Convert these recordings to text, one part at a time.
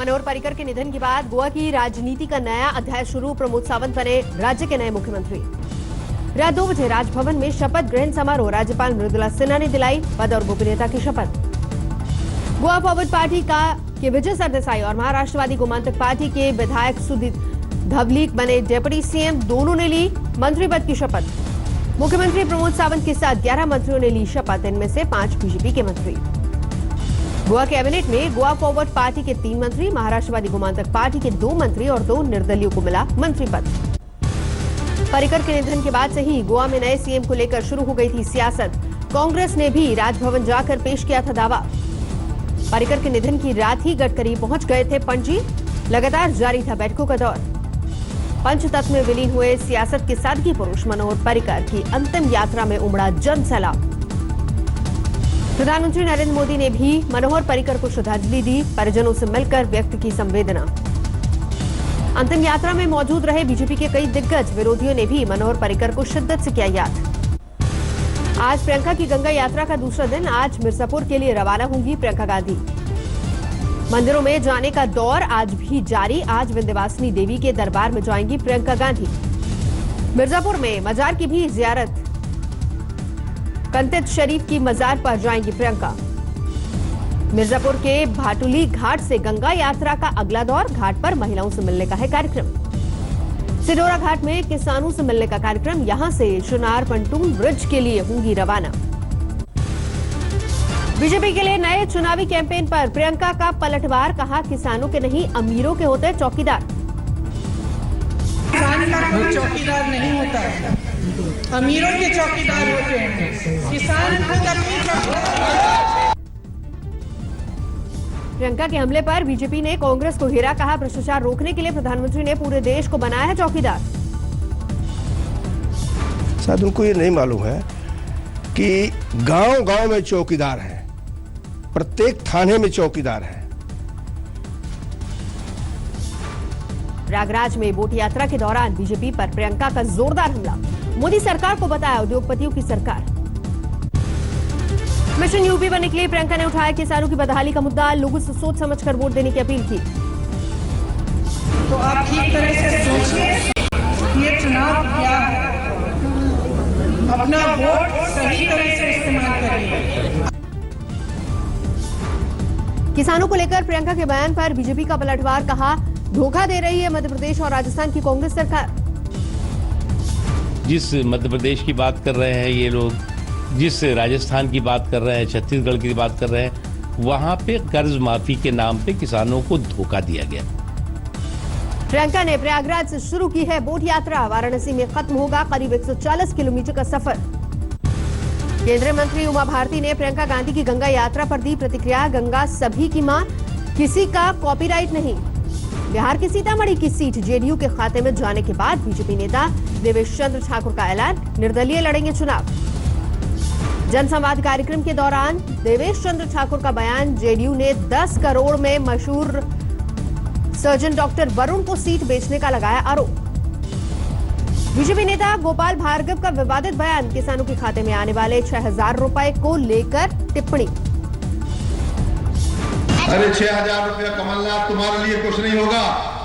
मनोहर पर्रिकर के निधन के बाद गोवा की राजनीति का नया अध्याय शुरू। प्रमोद सावंत बने राज्य के नए मुख्यमंत्री। रात 2 बजे राजभवन में शपथ ग्रहण समारोह। राज्यपाल मृदुला सिन्हा ने दिलाई पद और गोपनीयता की शपथ। गोवा फॉरवर्ड पार्टी के विजय सरदेसाई और महाराष्ट्रवादी गोमांतक पार्टी के विधायक सुधीर धवलीक बने डिप्टी सीएम। दोनों ने ली मंत्री पद की शपथ। मुख्यमंत्री प्रमोद सावंत के साथ 11 मंत्रियों ने ली शपथ। इनमें से 5 बीजेपी के मंत्री। गोवा कैबिनेट में गोवा फॉरवर्ड पार्टी के 3 मंत्री, महाराष्ट्रवादी गोमांतक पार्टी के 2 मंत्री और 2 निर्दलीयों को मिला मंत्री पद। पर्रिकर के निधन के बाद से ही गोवा में नए सीएम को लेकर शुरू हो गई थी सियासत। कांग्रेस ने भी राजभवन जाकर पेश किया था दावा। पर्रिकर के निधन की रात ही गडकरी पहुंच गए थे पणजी। लगातार जारी था बैठकों का दौर। पंचतत्व में विलीन हुए सियासत के सादगी पुरुष मनोहर पर्रिकर की अंतिम यात्रा में उमड़ा जन सैलाब। प्रधानमंत्री नरेंद्र मोदी ने भी मनोहर पर्रिकर को श्रद्धांजलि दी। परिजनों से मिलकर व्यक्त की संवेदना। अंतिम यात्रा में मौजूद रहे बीजेपी के कई दिग्गज विरोधियों ने भी मनोहर पर्रिकर को शिद्दत से किया याद। आज प्रियंका की गंगा यात्रा का दूसरा दिन। आज मिर्जापुर के लिए रवाना होंगी प्रियंका गांधी। मंदिरों में जाने का दौर आज भी जारी। आज विंध्यवासिनी देवी के दरबार में जाएंगी प्रियंका गांधी। मिर्जापुर में मजार की भी जियारत। कंतित शरीफ की मजार पर जाएंगी प्रियंका। मिर्जापुर के भाटुली घाट से गंगा यात्रा का अगला दौर। घाट पर महिलाओं से मिलने का है कार्यक्रम। सिडोरा घाट में किसानों से मिलने का कार्यक्रम। यहां से चुनार पंटून ब्रिज के लिए होंगी रवाना। बीजेपी के लिए नए चुनावी कैंपेन पर प्रियंका का पलटवार। कहा किसानों के नहीं अमीरों के होते चौकीदार। किसान का कोई चौकीदार नहीं होता है, अमीरों के चौकीदार होते हैं। किसान खुद अपनी चौकीदार। प्रियंका के हमले पर बीजेपी ने कांग्रेस को घेरा। कहा भ्रष्टाचार रोकने के लिए प्रधानमंत्री ने पूरे देश को बनाया है चौकीदार। शायद उनको ये नहीं मालूम है कि गांव-गांव में चौकीदार है, प्रत्येक थाने में चौकीदार है। प्रयागराज में वोट यात्रा के दौरान बीजेपी पर प्रियंका का जोरदार हमला। मोदी सरकार को बताया उद्योगपतियों की सरकार। मिशन यूपी पर निकली प्रियंका ने उठाया किसानों की बदहाली का मुद्दा। लोगों से सोच समझकर वोट देने की अपील की। तो आप ठीक तरह से सोचिए ये चुनाव क्या है, अपना वोट सही तरह से इस्तेमाल करिए। किसानों को लेकर प्रियंका के बयान पर बीजेपी का पलटवार। कहा धोखा दे रही है मध्य प्रदेश और राजस्थान की कांग्रेस सरकार। जिस मध्य प्रदेश की बात कर रहे हैं ये लोग, जिस राजस्थान की बात कर रहे हैं, छत्तीसगढ़ की बात कर रहे हैं, वहां पे कर्ज माफी के नाम पे किसानों को धोखा दिया गया। प्रियंका ने प्रयागराज से शुरू की है वोट यात्रा। वाराणसी में खत्म होगा करीब 140 किलोमीटर का सफर। केंद्रीय मंत्री उमा भारती ने प्रियंका गांधी की गंगा यात्रा पर दी प्रतिक्रिया। गंगा सभी की मां, किसी का कॉपीराइट नहीं। बिहार की सीतामढ़ी की सीट जेडीयू के खाते में जाने के बाद बीजेपी नेता देवेश चंद्र ठाकुर का ऐलान। निर्दलीय लड़ेंगे चुनाव। जनसंवाद कार्यक्रम के दौरान देवेश चंद्र ठाकुर का बयान। जेडीयू ने 10 करोड़ में मशहूर सर्जन डॉक्टर वरुण को सीट बेचने का लगाया आरोप। बीजेपी नेता गोपाल भार्गव का विवादित बयान। किसानों के खाते में आने वाले 6000 रुपए को लेकर टिप्पणी। अरे 6000 रुपया कमलनाथ तुम्हारे लिए कुछ नहीं होगा,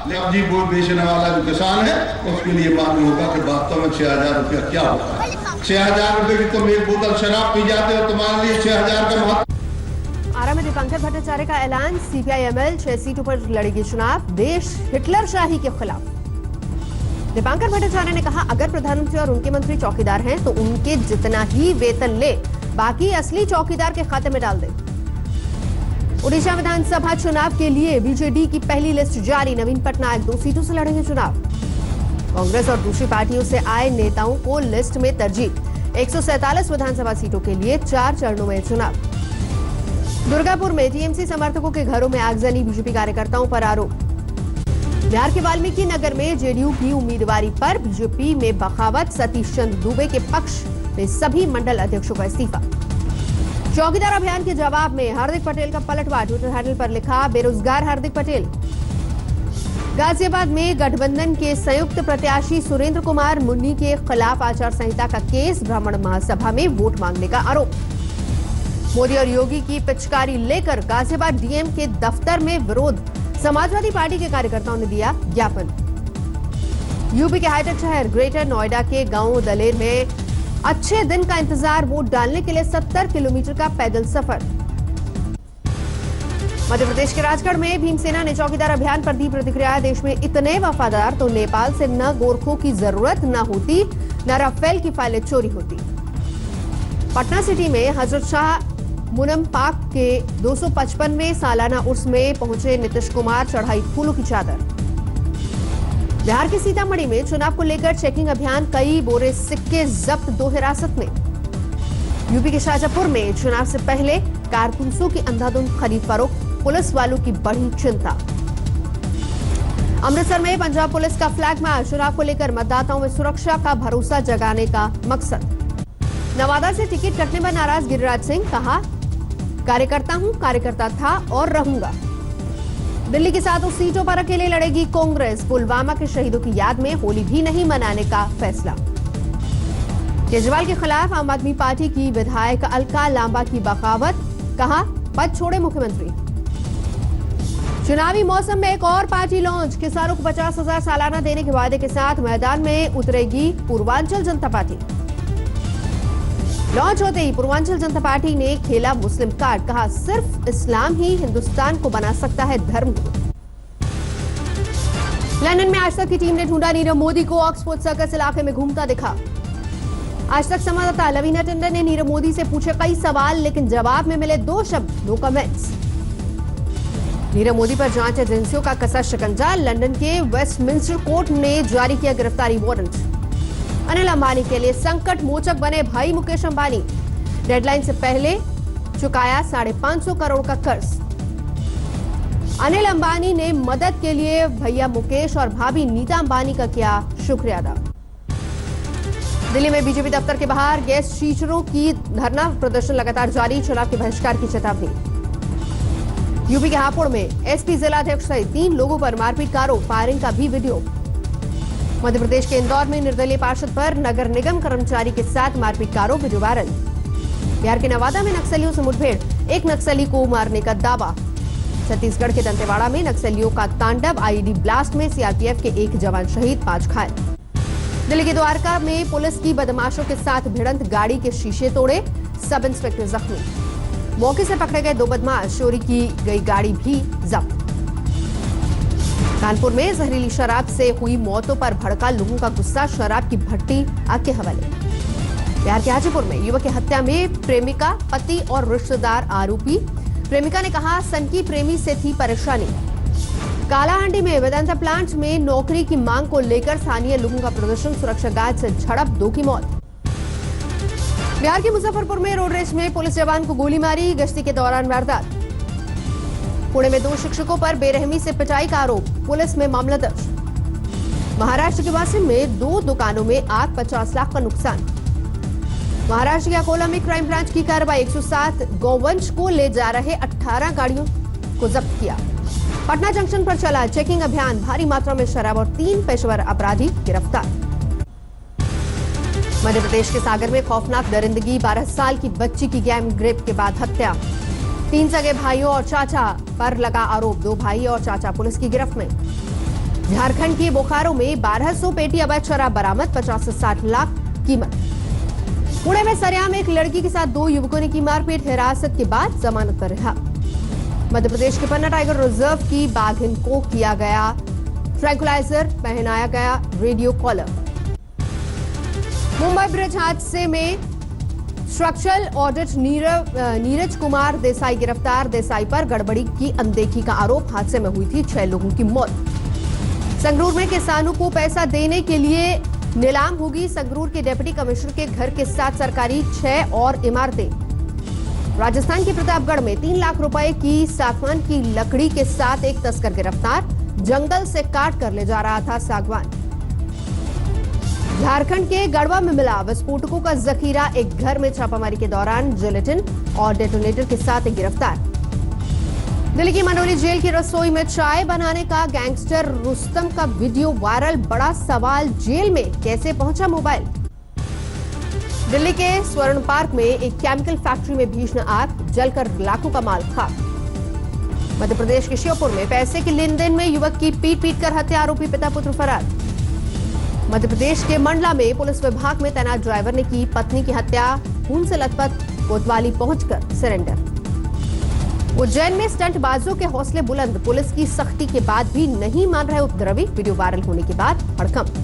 लेकिन जी वोट बेचने वाला जो किसान है उसके लिए मालूम होगा कि वास्तव में 6000 रुपया क्या होता है। 6000 रुपए की तुम एक बोतल शराब पी जाते हो, तुम्हारे लिए 6000 का महत्व। आरा में दीपांकर भट्टाचार्य का ऐलान। सीपीआई-एमएल 6 सीटों पर लड़ेगी चुनाव। देश हिटलरशाही के खिलाफ। दीपांकर भट्टाचार्य ने कहा अगर प्रधानमंत्री और उनके मंत्री चौकीदार हैं तो उनके जितना ही वेतन ले, बाकी असली चौकीदार के खाते में डाल दे। ओडिशा विधानसभा चुनाव के लिए बीजेडी की पहली लिस्ट जारी। नवीन पटनायक 2 सीटों से लड़ेंगे चुनाव। कांग्रेस और दूसरी पार्टियों से आए नेताओं को लिस्ट में तरजीह। 147 विधानसभा सीटों के लिए 4 चरणों में चुनाव। दुर्गापुर में टीएमसी समर्थकों के घरों में आगजनी। बीजेपी कार्यकर्ताओं पर आरोप। बिहार के वाल्मीकि नगर में जेडीयू की उम्मीदवारी पर बीजेपी में बगावत। सतीश चंद्र दुबे के पक्ष में सभी मंडल अध्यक्षों का इस्तीफा। चौकीदार अभियान के जवाब में हार्दिक पटेल का पलटवार। ट्विटर हैंडल पर लिखा बेरोजगार हार्दिक पटेल। गाजियाबाद में गठबंधन के संयुक्त प्रत्याशी सुरेंद्र कुमार मुन्नी के खिलाफ आचार संहिता का केस। ब्राह्मण महासभा में वोट मांगने का आरोप। मोदी और योगी की पिचकारी लेकर गाजियाबाद डीएम के दफ्तर में विरोध। समाजवादी पार्टी के कार्यकर्ताओं ने दिया ज्ञापन। यूपी के हाईटेक शहर ग्रेटर नोएडा के गांव दलेर में अच्छे दिन का इंतजार, वोट डालने के लिए 70 किलोमीटर का पैदल सफर। मध्य प्रदेश के राजगढ़ में भीमसेना ने चौकीदार अभियान पर दी प्रतिक्रिया। देश में इतने वफादार तो नेपाल से न गोरखों की जरूरत न होती, न राफेल की फाइलें चोरी होती। पटना सिटी में हजरत शाह मुनम पाक के 255वें सालाना उर्स में पहुंचे नीतीश कुमार, चढ़ाई फूलों की चादर। बिहार के सीतामढ़ी में चुनाव को लेकर चेकिंग अभियान, कई बोरे सिक्के जब्त, 2 हिरासत में। यूपी के शाहजहांपुर में चुनाव से पहले कारतूसों की अंधाधुंध खरीद फरोख्त, पुलिस वालों की बड़ी चिंता। अमृतसर में पंजाब पुलिस का फ्लैग मार्च, चुनाव को लेकर मतदाताओं में सुरक्षा का भरोसा जगाने का मकसद। नवादा से टिकट कटने पर नाराज गिरिराज सिंह, कहा कार्यकर्ता हूं, कार्यकर्ता था और रहूंगा। दिल्ली की 7 सीटों पर अकेले लड़ेगी कांग्रेस, पुलवामा के शहीदों की याद में होली भी नहीं मनाने का फैसला। केजरीवाल के खिलाफ आम आदमी पार्टी की विधायक अलका लांबा की बगावत, कहा पद छोड़े मुख्यमंत्री। चुनावी मौसम में एक और पार्टी लॉन्च, किसानों को 50,000 सालाना देने के वादे के साथ मैदान में उतरेगी पूर्वांचल जनता पार्टी। लॉन्च होते ही पूर्वांचल जनता पार्टी ने खेला मुस्लिम कार्ड, कहा सिर्फ इस्लाम ही हिंदुस्तान को बना सकता है धर्म गुरु। लंदन में आज तक की टीम ने ढूंढा नीरव मोदी को, ऑक्सफोर्ड सर्कस इलाके में घूमता दिखा। आज तक संवाददाता लवीना टंडन ने नीरव मोदी से पूछे कई सवाल, लेकिन जवाब में मिले 2 शब्द, नो कमेंट्स। नीरव मोदी पर जांच एजेंसियों का कसा शिकंजा, लंदन के वेस्टमिंस्टर कोर्ट ने जारी किया गिरफ्तारी वारंट। अनिल अंबानी के लिए संकट मोचक बने भाई मुकेश अंबानी, डेडलाइन से पहले चुकाया 550 करोड़ का कर्ज। अनिल अंबानी ने मदद के लिए भैया मुकेश और भाभी नीता अंबानी का किया शुक्रिया अदा। दिल्ली में बीजेपी दफ्तर के बाहर गैस टीचरों की धरना प्रदर्शन लगातार जारी, चुनाव के बहिष्कार की चेतावनी। यूपी के हापुड़ में एसपी जिलाध्यक्ष सहित 3 लोगों पर मारपीट का आरोप, फायरिंग का भी वीडियो। मध्य प्रदेश के इंदौर में निर्दलीय पार्षद पर नगर निगम कर्मचारी के साथ मारपीट का आरोप, वीडियो वायरल। बिहार के नवादा में नक्सलियों से मुठभेड़, 1 नक्सली को मारने का दावा। छत्तीसगढ़ के दंतेवाड़ा में नक्सलियों का तांडव, आईईडी ब्लास्ट में सीआरपीएफ के 1 जवान शहीद, 5 घायल। दिल्ली के द्वारका में पुलिस की बदमाशों के साथ भिड़ंत, गाड़ी के शीशे तोड़े, सब इंस्पेक्टर जख्मी। मौके से पकड़े गए 2 बदमाश, चोरी की गई गाड़ी भी जब्त। कानपुर में जहरीली शराब से हुई मौतों पर भड़का लोगों का गुस्सा, शराब की भट्टी आग के हवाले। बिहार के हाजीपुर में युवक की हत्या में प्रेमिका, पति और रिश्तेदार आरोपी। प्रेमिका ने कहा सनकी प्रेमी से थी परेशानी। कालाहांडी में वेदांता प्लांट में नौकरी की मांग को लेकर स्थानीय लोगों का प्रदर्शन, सुरक्षा गार्ड से झड़प, 2 की मौत। बिहार के मुजफ्फरपुर में रोड रेस में पुलिस जवान को गोली मारी, गश्ती के दौरान वारदात। पुणे में 2 शिक्षकों पर बेरहमी से पिटाई का आरोप, पुलिस में मामला दर्ज। महाराष्ट्र के वासिम में 2 दुकानों में आग, 50 लाख का नुकसान। महाराष्ट्र के अकोला में क्राइम ब्रांच की कार्रवाई, 107 गौवंश को ले जा रहे 18 गाड़ियों को जब्त किया। पटना जंक्शन पर चला चेकिंग अभियान, भारी मात्रा में शराब और 3 पेशेवर अपराधी गिरफ्तार। मध्य प्रदेश के सागर में खौफनाक दरिंदगी, 12 साल की बच्ची की गैंग रेप के बाद हत्या। 3 सगे भाइयों और चाचा पर लगा आरोप, 2 भाई और चाचा पुलिस की गिरफ्त में। झारखंड के बोकारो में 1200 पेटी अवैध शराब बरामद, 50 से 60 लाख कीमत। पुणे में सरेआम एक लड़की के साथ 2 युवकों ने की मारपीट, हिरासत के बाद जमानत पर रिहा। मध्य प्रदेश के पन्ना टाइगर रिजर्व की बाघिन को किया गया ट्रैंकुलाइजर, पहनाया गया रेडियो कॉलर। मुंबई ब्रिज हादसे में स्ट्रक्चरल ऑडिट नीरज कुमार देसाई गिरफ्तार, देसाई पर गड़बड़ी की अनदेखी का आरोप, हादसे में हुई थी 6 लोगों की मौत। संगरूर में किसानों को पैसा देने के लिए नीलाम होगी, संगरूर के डिप्टी कमिश्नर के घर के साथ सरकारी 6 और इमारतें। राजस्थान के प्रतापगढ़ में 3 लाख रुपए की सागवान की लकड़ी के साथ एक तस्कर गिरफ्तार, जंगल से काट कर ले जा रहा था सागवान। झारखंड के गढ़वा में मिला विस्फोटकों का जखीरा, एक घर में छापामारी के दौरान जिलेटिन और डेटोनेटर के साथ एक गिरफ्तार। दिल्ली की मनोली जेल की रसोई में चाय बनाने का गैंगस्टर रुस्तम का वीडियो वायरल, बड़ा सवाल जेल में कैसे पहुंचा मोबाइल। दिल्ली के स्वर्ण पार्क में एक केमिकल फैक्ट्री में भीषण आग, जलकर लाखों का माल खाक। मध्य प्रदेश के श्योपुर में पैसे के लेन देन में युवक की पीट कर हत्या, आरोपी पिता पुत्र फरार। मध्य प्रदेश के मंडला में पुलिस विभाग में तैनात ड्राइवर ने की पत्नी की हत्या, खून से लथपथ कोतवाली पहुंचकर सरेंडर। उज्जैन में स्टंटबाजों के हौसले बुलंद, पुलिस की सख्ती के बाद भी नहीं मान रहे उपद्रवी, वीडियो वायरल होने के बाद हड़कंप।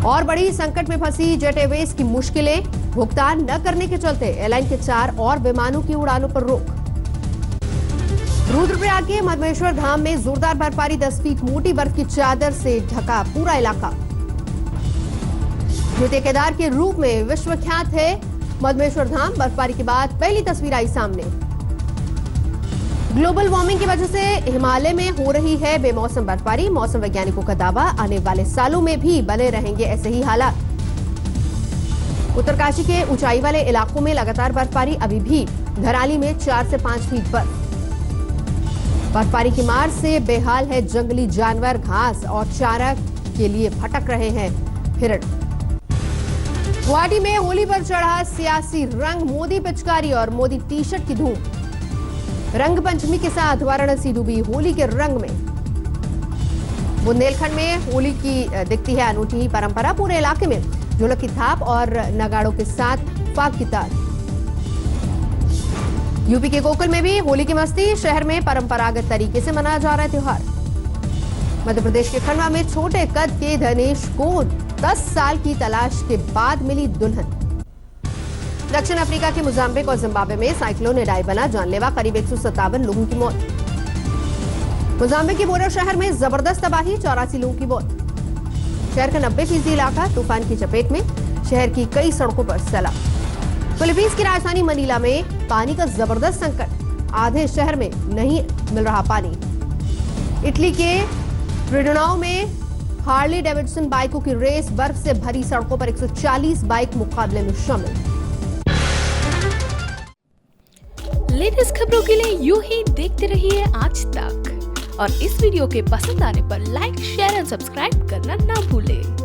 और बड़ी संकट में फंसी जेट एयरवेज की मुश्किलें, भुगतान न करने के चलते एयरलाइन के 4 और विमानों की उड़ानों पर रोक। रुद्रप्रयाग के मधमेश्वर धाम में जोरदार बर्फबारी, 10 फीट मोटी बर्फ की चादर से ढका पूरा इलाका। द्वितीय केदार के रूप में विश्वख्यात है मधमेश्वर धाम, बर्फबारी के बाद पहली तस्वीर आई सामने। ग्लोबल वार्मिंग की वजह से हिमालय में हो रही है बेमौसम बर्फबारी, मौसम वैज्ञानिकों का दावा, आने वाले सालों में भी बने रहेंगे ऐसे ही हालात। उत्तरकाशी के ऊंचाई वाले इलाकों में लगातार बर्फबारी, अभी भी धराली में 4 से 5 फीट बर्फबारी की मार से बेहाल है जंगली जानवर, घास और चारा के लिए भटक रहे हैं हिरण। गुवाहाटी में होली पर चढ़ा सियासी रंग, मोदी पिचकारी और मोदी टी शर्ट की धूम। रंग पंचमी के साथ वाराणसी डूबी होली के रंग में। बुंदेलखंड में होली की दिखती है अनूठी परंपरा, पूरे इलाके में ढोलक की थाप और नगाड़ों के साथ फाग की ताल। यूपी के गोकुल में भी होली की मस्ती, शहर में परंपरागत तरीके से मनाया जा रहा है त्योहार। मध्य प्रदेश के खंडवा में छोटे कद के धनेश को 10 साल की तलाश के बाद मिली दुल्हन। दक्षिण अफ्रीका के मोजाम्बिक और जिम्बाब्वे में साइक्लोन इडाई बना जानलेवा, करीब 157 लोगों की मौत। मोजाम्बिक के बोरो शहर में जबरदस्त तबाही, 84 लोगों की मौत। शहर का 90% इलाका तूफान की चपेट में, शहर की कई सड़कों पर सैलाब। फिलीपींस की राजधानी मनीला में पानी का जबरदस्त संकट, आधे शहर में नहीं मिल रहा पानी। इटली के ट्रिडोनाओ में हार्ली डेविडसन बाइकों की रेस, बर्फ से भरी सड़कों पर 140 बाइक मुकाबले में शामिल। लेटेस्ट खबरों के लिए यूं ही देखते रहिए आज तक, और इस वीडियो के पसंद आने पर लाइक, शेयर एंड सब्सक्राइब करना ना भूलें।